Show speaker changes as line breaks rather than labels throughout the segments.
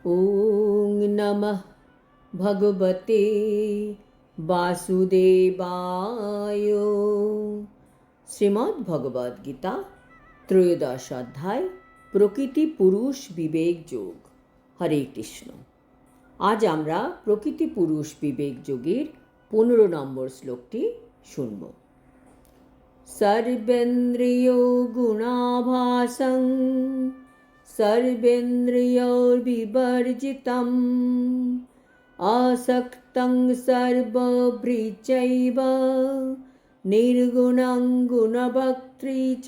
ওং নমঃ ভগবতে বাসুদেবায়। শ্রীমদ্ ভগবদ্ গীতা ত্রয়োদশ অধ্যায় প্রকৃতি পুরুষ বিবেক যোগ। হরে কৃষ্ণ। আজ আমরা প্রকৃতি পুরুষ বিবেক যোগের 15 নম্বর শ্লোকটি শুনব। সর্বেন্দ্রিয় গুণাভাসং সর্বেন্দ্রিয়বিবর্জিতম আসক্তং সর্বভৃচৈব নির্গুণং গুণভক্ত্রী চ।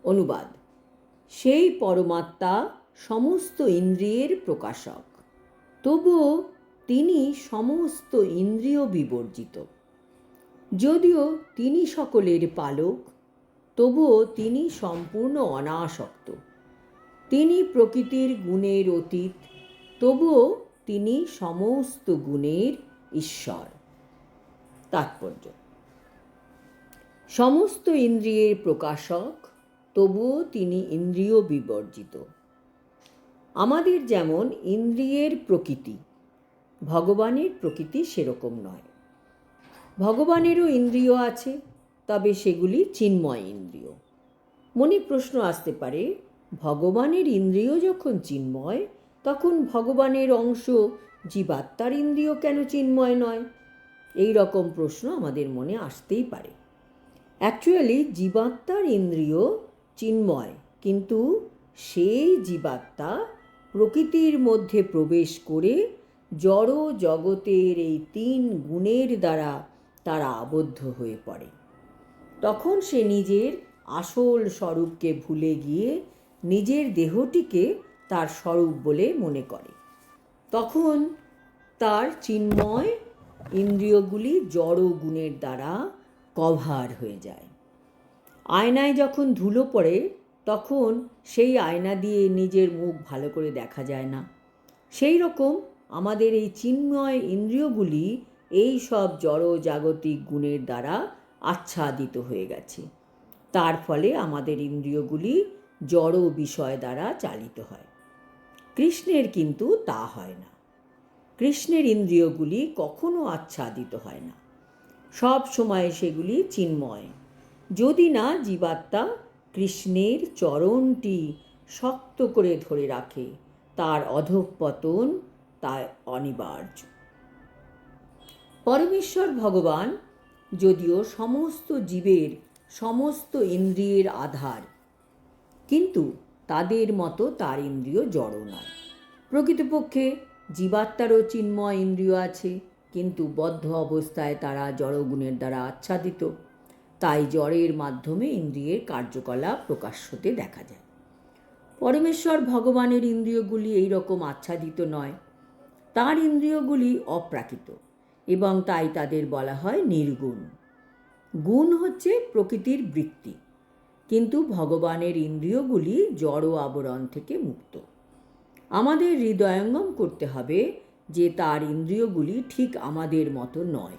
অনুবাদ: সেই পরমাত্মা সমস্ত ইন্দ্রিয়ের প্রকাশক, তবুও তিনি সমস্ত ইন্দ্রিয় বিবর্জিত। যদিও তিনি সকলের পালক, তবুও তিনি সম্পূর্ণ অনাসক্ত। তিনি প্রকৃতির গুণের অতীত, তবুও তিনি সমস্ত গুণের ঈশ্বর। তাৎপর্য: সমস্ত ইন্দ্রিয়ের প্রকাশক, তবুও তিনি ইন্দ্রিয় বিবর্জিত। আমাদের যেমন ইন্দ্রিয়ের প্রকৃতি, ভগবানের প্রকৃতি সেরকম নয়। ভগবানেরও ইন্দ্রিয় আছে, তবে সেগুলি চিন্ময় ইন্দ্রিয়। মনে প্রশ্ন আসতে পারে, ভগবানের ইন্দ্রিয় যখন চিন্ময়, তখন ভগবানের অংশ জীবাত্মার ইন্দ্রিয় কেন চিন্ময় নয়? এই রকম প্রশ্ন আমাদের মনে আসতেই পারে। অ্যাকচুয়ালি জীবাত্মার ইন্দ্রিয় চিন্ময়, কিন্তু সেই জীবাত্মা প্রকৃতির মধ্যে প্রবেশ করে জড় জগতের এই 3 গুণের দ্বারা তারা আবদ্ধ হয়ে পড়ে। তখন সে নিজের আসল স্বরূপকে ভুলে গিয়ে নিজের দেহটিকে তার স্বরূপ বলে মনে করে। তখন তার চিন্ময় ইন্দ্রিয়গুলি জড় গুণের দ্বারা কভার হয়ে যায়। আয়নায় যখন ধুলো পড়ে, তখন সেই আয়না দিয়ে নিজের মুখ ভালো করে দেখা যায় না। সেই রকম আমাদের এই চিন্ময় ইন্দ্রিয়গুলি এই সব জড় জাগতিক গুণের দ্বারা আচ্ছাদিত হয়ে গেছে। তার ফলে আমাদের ইন্দ্রিয়গুলি জড় বিষয় দ্বারা চালিত হয়। কৃষ্ণের কিন্তু তা হয় না। কৃষ্ণের ইন্দ্রিয়গুলি কখনো আচ্ছাদিত হয় না, সব সময় সেগুলি চিন্ময়। যদি না জীবাত্মা কৃষ্ণের চরণটি শক্ত করে ধরে রাখে, তার অধঃপতন তাই অনিবার্য। পরমেশ্বর ভগবান যদিও সমস্ত জীবের সমস্ত ইন্দ্রিয়ের আধার, কিন্তু তাদের মতো তার ইন্দ্রিয় জড় নয়। প্রকৃতপক্ষে জীবাত্মারও চিন্ময় ইন্দ্রিয় আছে, কিন্তু বদ্ধ অবস্থায় তারা জড়গুণের দ্বারা আচ্ছাদিত। তাই জড়ের মাধ্যমে ইন্দ্রিয়ের কার্যকলাপ প্রকাশ হতে দেখা যায়। পরমেশ্বর ভগবানের ইন্দ্রিয়গুলি এই রকম আচ্ছাদিত নয়। তার ইন্দ্রিয়গুলি অপ্রাকৃত এবং তাই তাদের বলা হয় নির্গুণ। গুণ হচ্ছে প্রকৃতির বৃত্তি, কিন্তু ভগবানের ইন্দ্রিয়গুলি জড় আবরণ থেকে মুক্ত। আমাদের হৃদয়ঙ্গম করতে হবে যে তার ইন্দ্রিয়গুলি ঠিক আমাদের মতো নয়।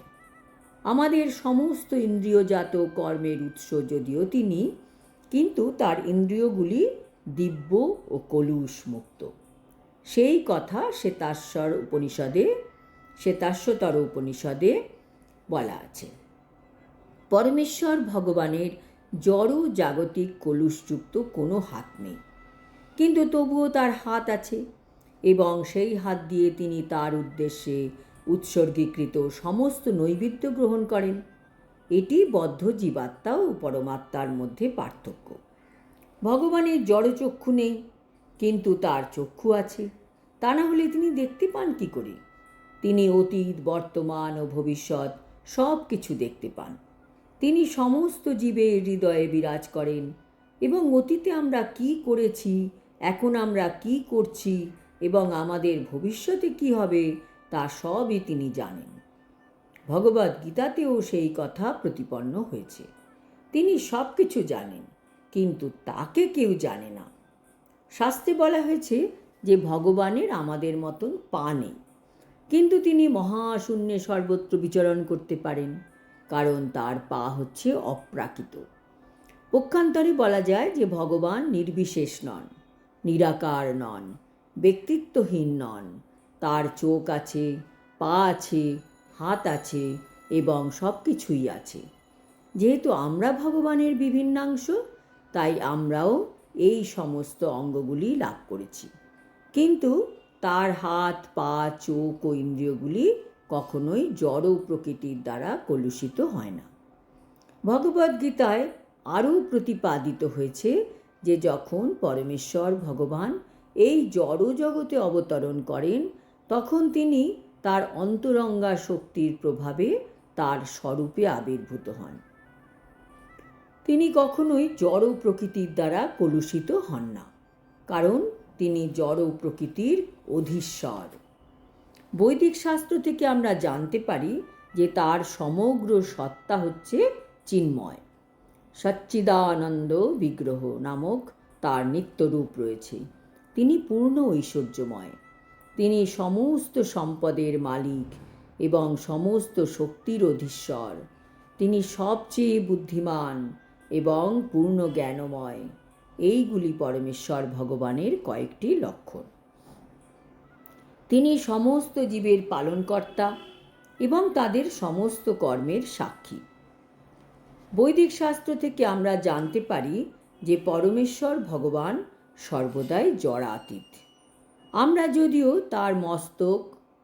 আমাদের সমস্ত ইন্দ্রিয়জাত কর্মের উৎস যদিও তিনি, কিন্তু তার ইন্দ্রিয়গুলি দিব্য ও কলুষ মুক্ত। সেই কথা শ্বেতাশ্বতর উপনিষদে বলা আছে। পরমেশ্বর ভগবানের জড় জাগতিক কলুষযুক্ত কোনো হাত নেই, কিন্তু তবুও তার হাত আছে এবং সেই হাত দিয়ে তিনি তার উদ্দেশ্যে উৎসর্গীকৃত সমস্ত নৈবেদ্য গ্রহণ করেন। এটি বদ্ধ জীবাত্মা ও পরমাত্মার মধ্যে পার্থক্য। ভগবানের জড়চক্ষু নেই, কিন্তু তার চক্ষু আছে। তা না হলে তিনি দেখতে পান কি করে? তিনি অতীত, বর্তমান ও ভবিষ্যৎ সব কিছু দেখতে পান। তিনি সমস্ত জীবের হৃদয়ে বিরাজ করেন এবং অতীতে আমরা কি করেছি, এখন আমরা কি করছি এবং আমাদের ভবিষ্যতে কি হবে, তা সবই তিনি জানেন। ভগবদ্গীতাতেও সেই কথা প্রতিপন্ন হয়েছে। তিনি সব কিছু জানেন, কিন্তু তাকে কেউ জানে না। শাস্ত্রে বলা হয়েছে যে ভগবানের আমাদের মতন পা নেই, কিন্তু তিনি মহাশূন্যে সর্বত্র বিচরণ করতে পারেন, কারণ তার পা হচ্ছে অপ্রাকৃত। পক্ষান্তরে বলা যায় যে ভগবান নির্বিশেষ নন, নিরাকার নন, ব্যক্তিত্বহীন নন। তার চোখ আছে, পা আছে, হাত আছে এবং সব কিছুই আছে। যেহেতু আমরা ভগবানের বিভিন্নাংশ, তাই আমরাও এই সমস্ত অঙ্গগুলি লাভ করেছি। কিন্তু তার হাত, পা, চোখ ও ইন্দ্রিয়গুলি কখনোই জড় প্রকৃতির দ্বারা কলুষিত হয় না। ভগবদ্গীতায় আরও প্রতিপাদিত হয়েছে যে যখন পরমেশ্বর ভগবান এই জড় জগতে অবতরণ করেন, তখন তিনি তার অন্তরঙ্গা শক্তির প্রভাবে তার স্বরূপে আবির্ভূত হন। তিনি কখনোই জড় প্রকৃতির দ্বারা কলুষিত হন না, কারণ তিনি জড় প্রকৃতির অধীশ্বর। বৈদিক শাস্ত্র থেকে আমরা জানতে পারি যে তার সমগ্র সত্তা হচ্ছে চিন্ময়। সচ্চিদানন্দ বিগ্রহ নামক তার নিত্যরূপ রয়েছে। তিনি পূর্ণ ঐশ্বর্যময়। তিনি সমস্ত সম্পদের মালিক এবং সমস্ত শক্তির অধীশ্বর। তিনি সবচেয়ে বুদ্ধিমান এবং পূর্ণ জ্ঞানময়। এইগুলি পরমেশ্বর ভগবানের কয়েকটি লক্ষণ। তিনি সমস্ত জীবের পালনকর্তা এবং তাদের সমস্ত কর্মের সাক্ষী। বৈদিক শাস্ত্র থেকে আমরা জানতে পারি যে পরমেশ্বর ভগবান সর্বদাই জড়াতীত। আমরা যদিও তার মস্তক,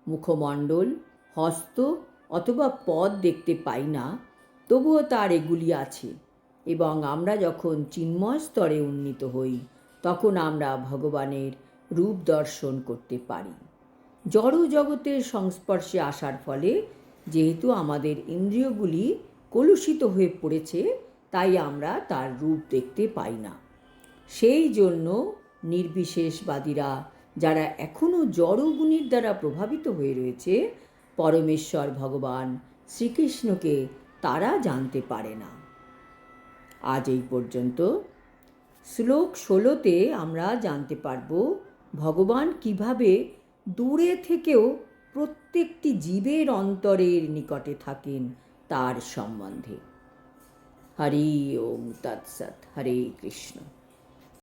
মুখমণ্ডল, হস্ত অথবা পদ দেখতে পাই না, তবুও তার এগুলি আছে এবং আমরা যখন চিন্ময় স্তরে উন্নীত হই, তখন আমরা ভগবানের রূপ দর্শন করতে পারি। জড় জগতের সংস্পর্শে আসার ফলে যেহেতু আমাদের ইন্দ্রিয়গুলি কলুষিত হয়ে পড়েছে, তাই আমরা তার রূপ দেখতে পাই না। সেই জন্য নির্বিশেষবাদীরা, যারা এখনও জড়গুণের দ্বারা প্রভাবিত হয়ে রয়েছে, পরমেশ্বর ভগবান শ্রীকৃষ্ণকে তারা জানতে পারে না। আজ এই পর্যন্ত। শ্লোক 16তে আমরা জানতে পারব ভগবান কিভাবে দূরে থেকেও প্রত্যেকটি জীবের অন্তরের নিকটে থাকেন তার সম্বন্ধে। হরি ওম তৎসৎ। হরে কৃষ্ণ।